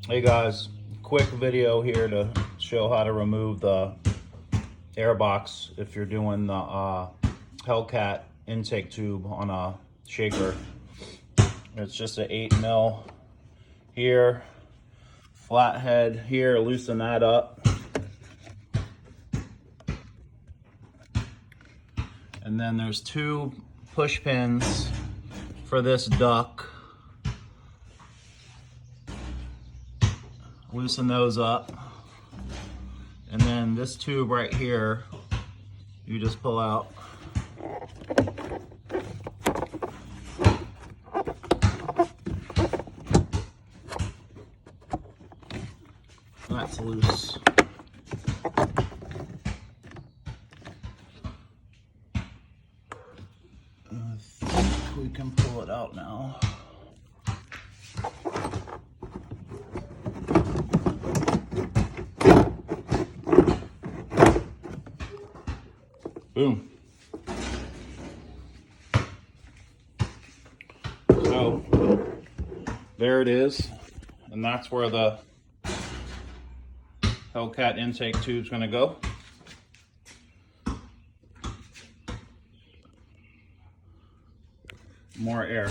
Hey guys, quick video here to show how to remove the air box if you're doing the Hellcat intake tube on a shaker. It's just an 8mm here, flathead here, loosen that up. And then there's two push pins for this duct. Loosen those up. And then this tube right here, you just pull out. That's loose. I think we can pull it out now. Boom. So there it is, and that's where the Hellcat intake tube is going to go. More air.